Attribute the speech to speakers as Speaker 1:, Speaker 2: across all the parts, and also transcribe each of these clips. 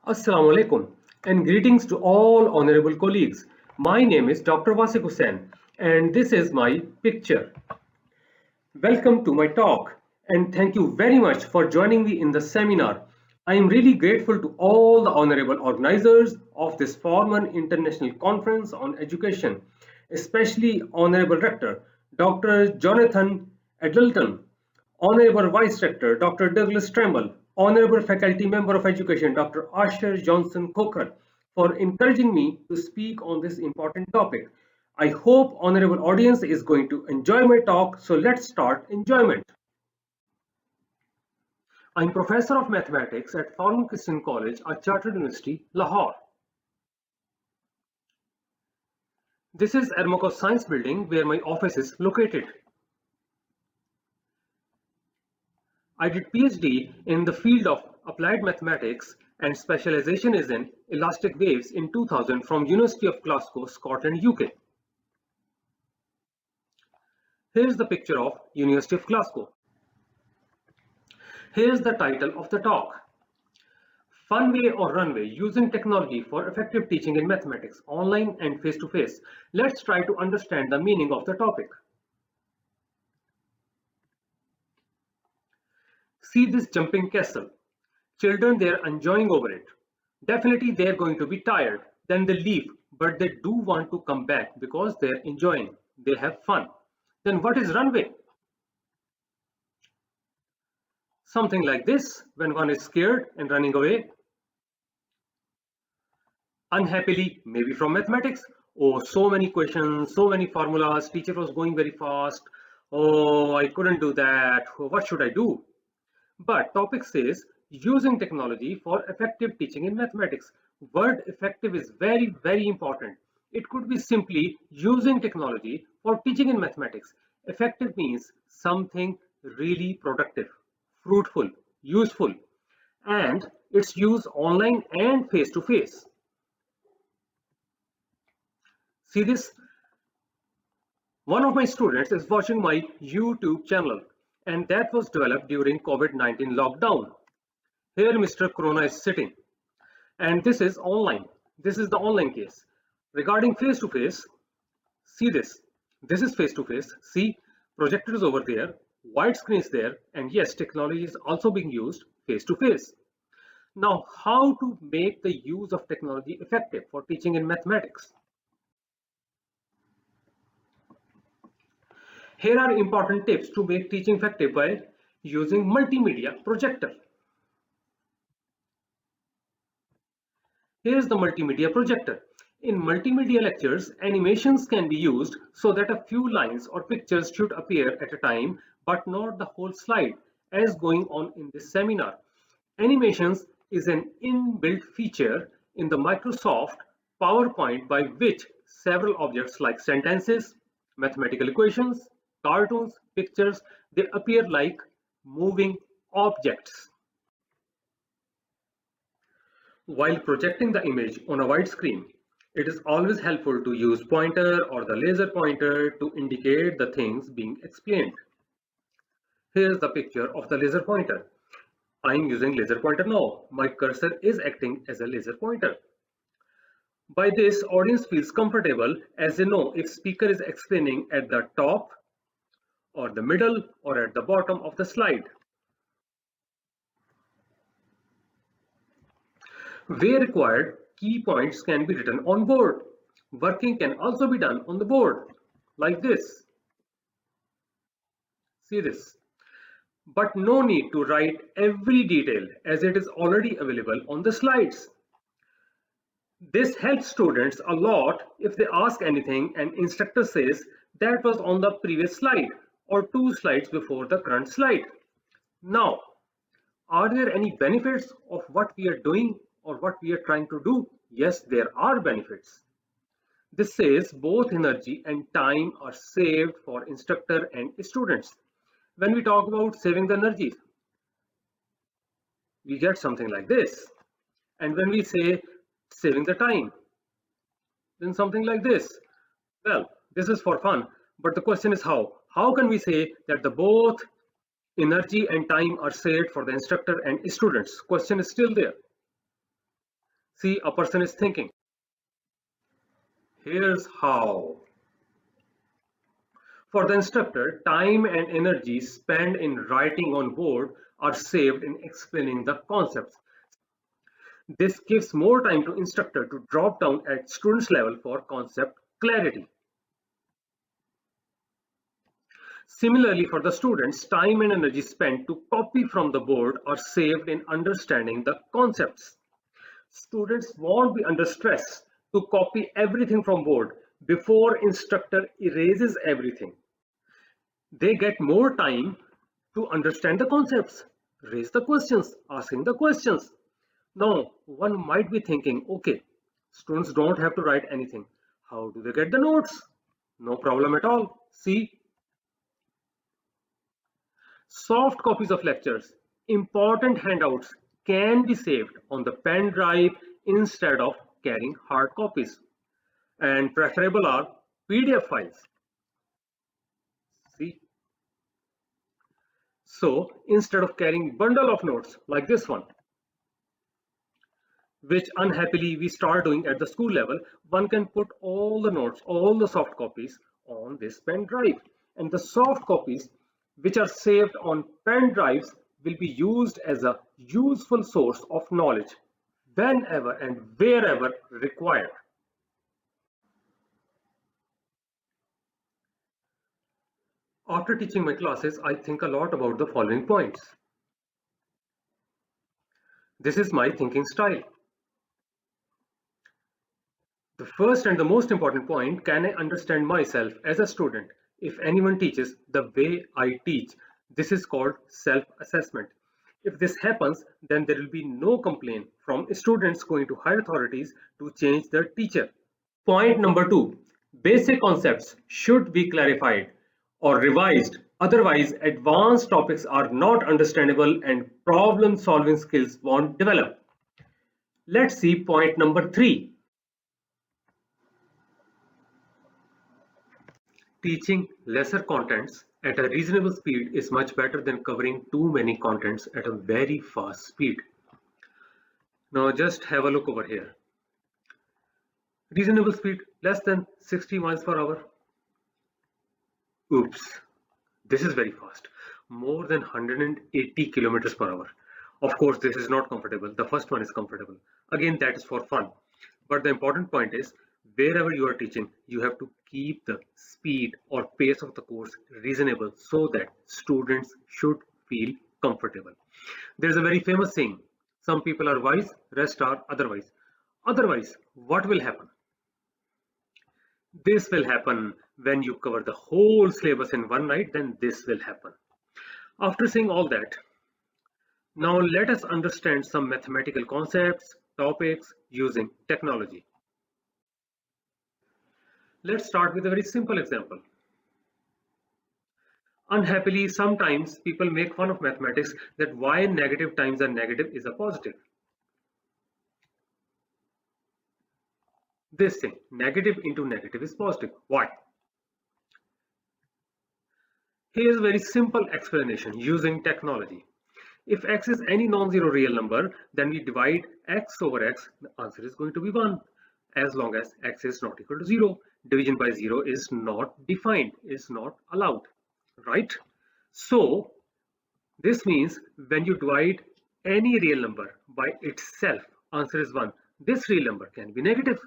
Speaker 1: Assalamu alaikum and greetings to all honorable colleagues. My name is Dr. Wasiq Hussain and this is my picture. Welcome to my talk and thank you very much for joining me in the seminar. I am really grateful to all the honorable organizers of this Forman International Conference on Education, especially Honorable Rector Dr. Jonathan Edlton, Honorable Vice Rector Dr. Douglas Tremble, Honorable Faculty Member of Education Dr. Asher Johnson Coker, for encouraging me to speak on this important topic. I hope honorable audience is going to enjoy my talk, so let's start enjoyment. I'm Professor of Mathematics at Forman Christian College, a chartered university, Lahore. This is Ermakov Science Building where my office is located. I did PhD in the field of applied mathematics and specialization is in elastic waves in 2000 from University of Glasgow, Scotland, UK. Here's the picture of University of Glasgow. Here's the title of the talk. Funway or runway, using technology for effective teaching in mathematics, online and face-to-face. Let's try to understand the meaning of the topic. See this jumping castle. Children, they're enjoying over it. Definitely they're going to be tired. Then they leave, but they do want to come back because they're enjoying. They have fun. Then what is runway? Something like this when one is scared and running away. Unhappily, maybe from mathematics. Oh, so many questions, so many formulas. Teacher was going very fast. Oh, I couldn't do that. What should I do? But topic says using technology for effective teaching in mathematics. Word effective is very, very important. It could be simply using technology for teaching in mathematics. Effective means something really productive, fruitful, useful, and it's used online and face-to-face. See this? One of my students is watching my YouTube channel and that was developed during COVID-19 lockdown. Here Mr. Corona is sitting and this is online. This is the online case. Regarding face-to-face, see this. This is face-to-face. See, projector is over there, wide screen is there, and yes, technology is also being used face-to-face. Now, how to make the use of technology effective for teaching in mathematics? Here are important tips to make teaching effective by using multimedia projector. Here's the multimedia projector. In multimedia lectures, animations can be used so that a few lines or pictures should appear at a time, but not the whole slide, as going on in this seminar. Animations is an inbuilt feature in the Microsoft PowerPoint by which several objects like sentences, mathematical equations, cartoons, pictures, they appear like moving objects. While projecting the image on a wide screen, it is always helpful to use pointer or the laser pointer to indicate the things being explained. Here's the picture of the laser pointer. I'm using laser pointer now. My cursor is acting as a laser pointer. By this, audience feels comfortable as they know if speaker is explaining at the top or the middle or at the bottom of the slide. Where required, key points can be written on board. Working can also be done on the board, like this. See this. But no need to write every detail as it is already available on the slides. This helps students a lot if they ask anything and instructor says that was on the previous slide or 2 slides before the current slide. Now, are there any benefits of what we are doing or what we are trying to do? Yes, there are benefits. This says both energy and time are saved for instructor and students. When we talk about saving the energy, we get something like this. And when we say saving the time, then something like this. Well, this is for fun, but the question is how? How can we say that the both energy and time are saved for the instructor and students? Question is still there. See, a person is thinking. Here's how. For the instructor, time and energy spent in writing on board are saved in explaining the concepts. This gives more time to instructor to drop down at students level for concept clarity. Similarly, for the students, time and energy spent to copy from the board are saved in understanding the concepts. Students won't be under stress to copy everything from board before instructor erases everything. They get more time to understand the concepts, raise the questions, asking the questions. Now, one might be thinking, okay, students don't have to write anything. How do they get the notes? No problem at all. See, soft copies of lectures, important handouts can be saved on the pen drive instead of carrying hard copies. And preferable are PDF files. See, so instead of carrying bundle of notes like this one, which unhappily we start doing at the school level, one can put all the notes, all the soft copies on this pen drive. And the soft copies which are saved on pen drives will be used as a useful source of knowledge whenever and wherever required. After teaching my classes, I think a lot about the following points. This is my thinking style. The first and the most important point, can I understand myself as a student if anyone teaches the way I teach? This is called self-assessment. If this happens, then there will be no complaint from students going to higher authorities to change their teacher. Point number two, basic concepts should be clarified or revised. Otherwise, advanced topics are not understandable and problem solving skills won't develop. Let's see point number three. Teaching lesser contents at a reasonable speed is much better than covering too many contents at a very fast speed. Now just have a look over here. Reasonable speed less than 60 miles per hour. Oops, this is very fast. More than 180 kilometers per hour. Of course, this is not comfortable. The first one is comfortable. Again, that is for fun. But the important point is, wherever you are teaching, you have to keep the speed or pace of the course reasonable so that students should feel comfortable. There is a very famous saying, some people are wise, rest are otherwise. Otherwise, what will happen? This will happen when you cover the whole syllabus in one night, then this will happen. After saying all that, now let us understand some mathematical concepts, topics using technology. Let's start with a very simple example. Unhappily, sometimes people make fun of mathematics that y negative times a negative is a positive. This thing, negative into negative is positive. Why? Here's a very simple explanation using technology. If x is any non-zero real number, then we divide x over x, the answer is going to be 1. As long as x is not equal to 0. Division by 0 is not defined, is not allowed, right? So, this means when you divide any real number by itself, answer is 1. This real number can be negative.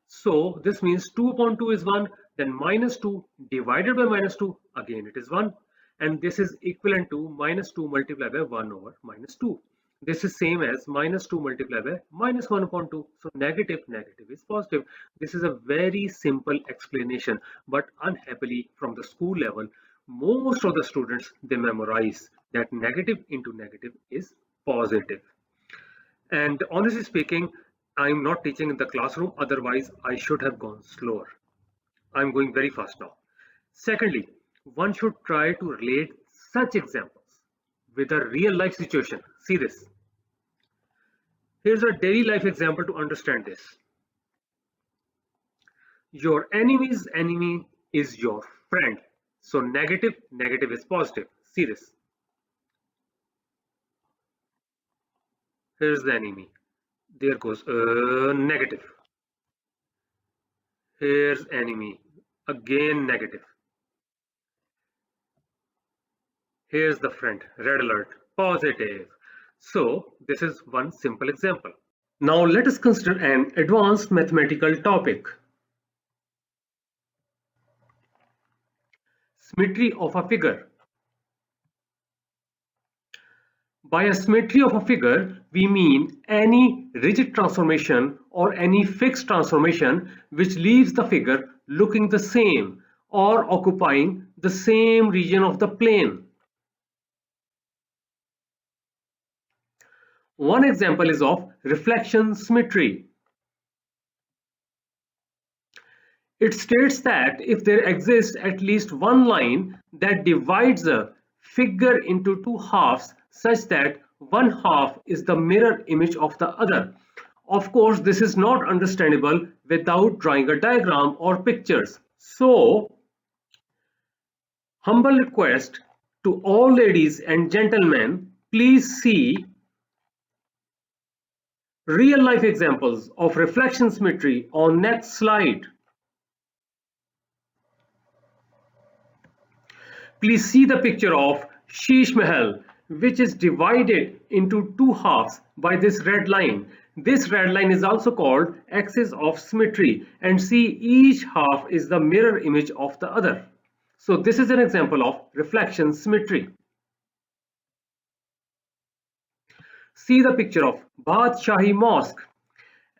Speaker 1: So, this means 2 upon 2 is 1, then minus 2 divided by minus 2, again it is 1. And this is equivalent to minus 2 multiplied by 1 over minus 2. This is same as minus 2 multiplied by minus 1 upon 2. So negative is positive. This is a very simple explanation, but unhappily from the school level, most of the students, they memorize that negative into negative is positive. And honestly speaking, I'm not teaching in the classroom, otherwise I should have gone slower. I'm going very fast now. Secondly, one should try to relate such examples with a real life situation. See this. Here's a daily life example to understand this. Your enemy's enemy is your friend. So negative is positive. See this. Here's the enemy. There goes negative. Here's enemy. Again negative. Here's the friend. Red alert. Positive. So this is one simple example. Now let us consider an advanced mathematical topic. Symmetry of a figure. By a symmetry of a figure, we mean any rigid transformation or any fixed transformation which leaves the figure looking the same or occupying the same region of the plane. One example is of reflection symmetry. It states that if there exists at least one line that divides a figure into two halves such that one half is the mirror image of the other. Of course, this is not understandable without drawing a diagram or pictures. So, humble request to all ladies and gentlemen, please see real life examples of reflection symmetry on next slide. Please see the picture of Sheesh Mahal, which is divided into two halves by this red line. This red line is also called axis of symmetry, and see, each half is the mirror image of the other. So this is an example of reflection symmetry. See the picture of Badshahi Mosque,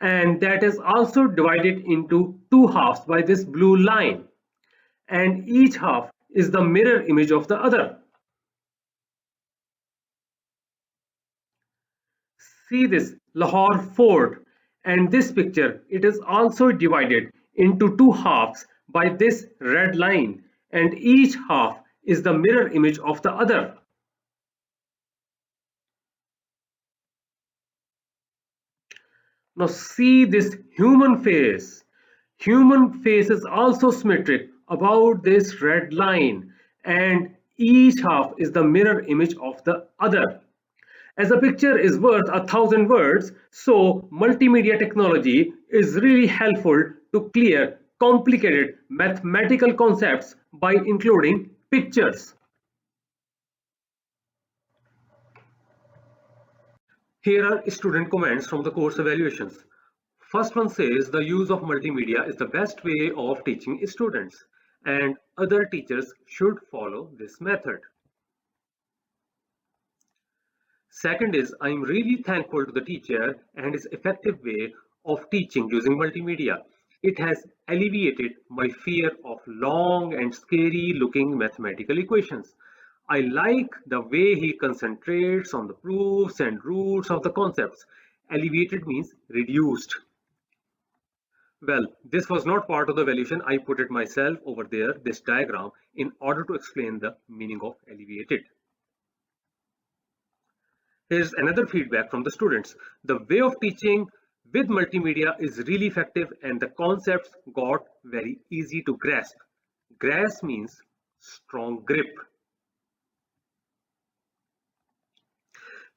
Speaker 1: and that is also divided into two halves by this blue line, and each half is the mirror image of the other. See this Lahore fort, and this picture, it is also divided into two halves by this red line, and each half is the mirror image of the other. Now see this human face. Human face is also symmetric about this red line, and each half is the mirror image of the other. As a picture is worth 1,000 words, so multimedia technology is really helpful to clear complicated mathematical concepts by including pictures. Here are student comments from the course evaluations. First one says the use of multimedia is the best way of teaching students, and other teachers should follow this method. Second is, I am really thankful to the teacher and his effective way of teaching using multimedia. It has alleviated my fear of long and scary looking mathematical equations. I like the way he concentrates on the proofs and roots of the concepts. Alleviated means reduced. Well, this was not part of the evaluation. I put it myself over there, this diagram, in order to explain the meaning of alleviated. Here's another feedback from the students. The way of teaching with multimedia is really effective and the concepts got very easy to grasp. Grasp means strong grip.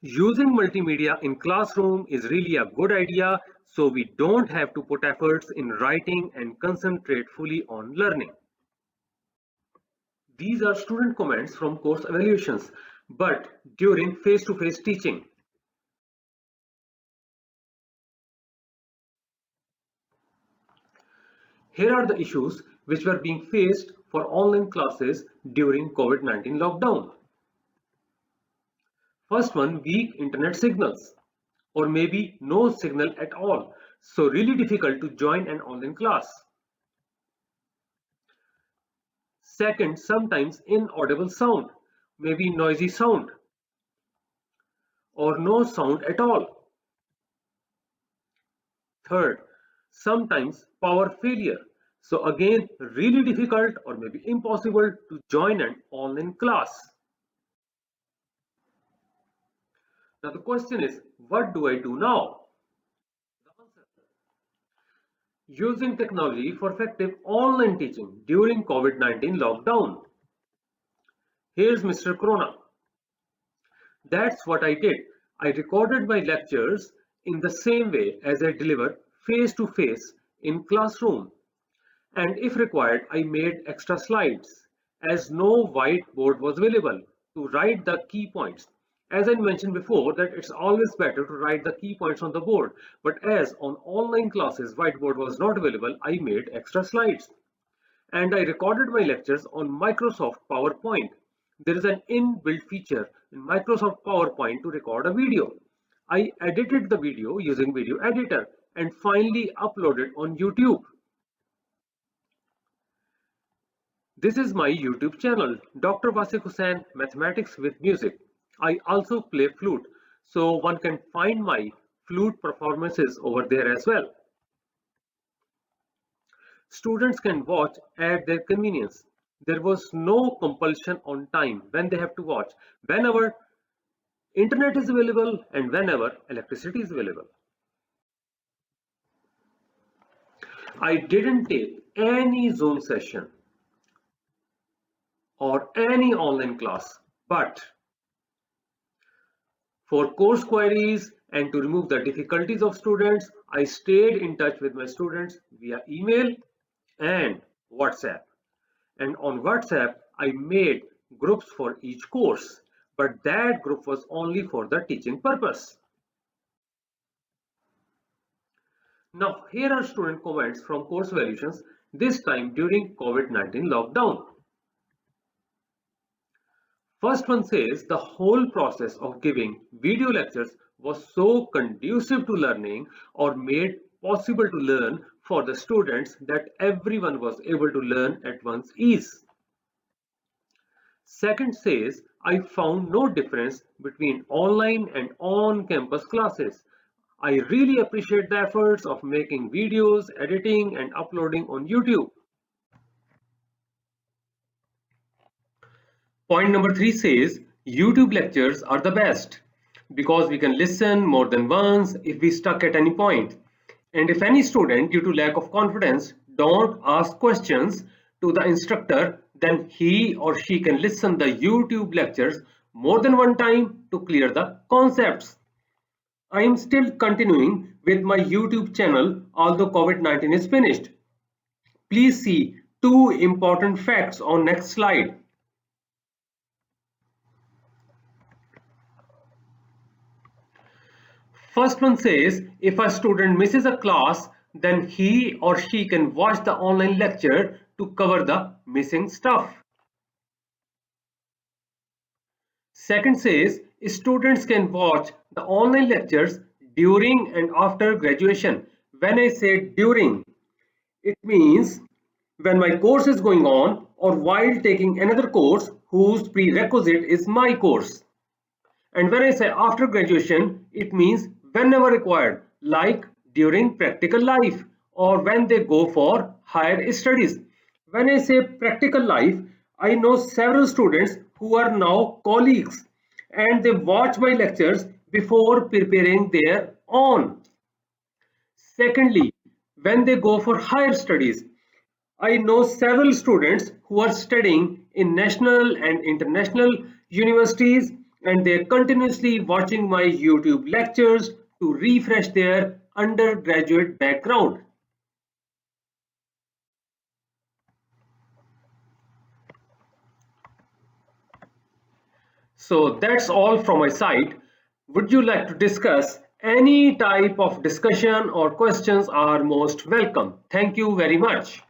Speaker 1: Using multimedia in classroom is really a good idea, so we don't have to put efforts in writing and concentrate fully on learning. These are student comments from course evaluations, but during face-to-face teaching. Here are the issues which were being faced for online classes during COVID-19 lockdown. First one, weak internet signals, or maybe no signal at all, so really difficult to join an online class. Second, sometimes inaudible sound, maybe noisy sound, or no sound at all. Third, sometimes power failure, so again really difficult or maybe impossible to join an online class. Now the question is, what do I do now? The answer: using technology for effective online teaching during COVID-19 lockdown. Here's Mr. Corona. That's what I did. I recorded my lectures in the same way as I deliver face-to-face in classroom. And if required, I made extra slides as no whiteboard was available to write the key points. As I mentioned before, that it's always better to write the key points on the board, but as on online classes whiteboard was not available, I made extra slides. And I recorded my lectures on Microsoft PowerPoint. There is an inbuilt feature in Microsoft PowerPoint to record a video. I edited the video using Video Editor and finally uploaded on YouTube. This is my YouTube channel, Dr. Wasiq Hussain, Mathematics with Music. I also play flute, so one can find my flute performances over there as well. Students can watch at their convenience. There was no compulsion on time when they have to watch, whenever internet is available and whenever electricity is available. I didn't take any Zoom session or any online class, but for course queries and to remove the difficulties of students, I stayed in touch with my students via email and WhatsApp. And on WhatsApp, I made groups for each course, but that group was only for the teaching purpose. Now, here are student comments from course evaluations, this time during COVID-19 lockdown. First one says the whole process of giving video lectures was so conducive to learning or made possible to learn for the students that everyone was able to learn at one's ease. Second says I found no difference between online and on-campus classes. I really appreciate the efforts of making videos, editing and uploading on YouTube. Point number 3 says YouTube lectures are the best because we can listen more than once if we stuck at any point. And if any student due to lack of confidence don't ask questions to the instructor, then he or she can listen the YouTube lectures more than one time to clear the concepts. I am still continuing with my YouTube channel although COVID-19 is finished. Please see 2 important facts on next slide. First one says if a student misses a class, then he or she can watch the online lecture to cover the missing stuff. Second says students can watch the online lectures during and after graduation. When I say during, it means when my course is going on or while taking another course whose prerequisite is my course. And when I say after graduation, it means whenever required, like during practical life or when they go for higher studies. When I say practical life, I know several students who are now colleagues and they watch my lectures before preparing their own. Secondly, when they go for higher studies, I know several students who are studying in national and international universities and they are continuously watching my YouTube lectures to refresh their undergraduate background. So that's all from my side. Would you like to discuss any type of discussion or questions are most welcome. Thank you very much.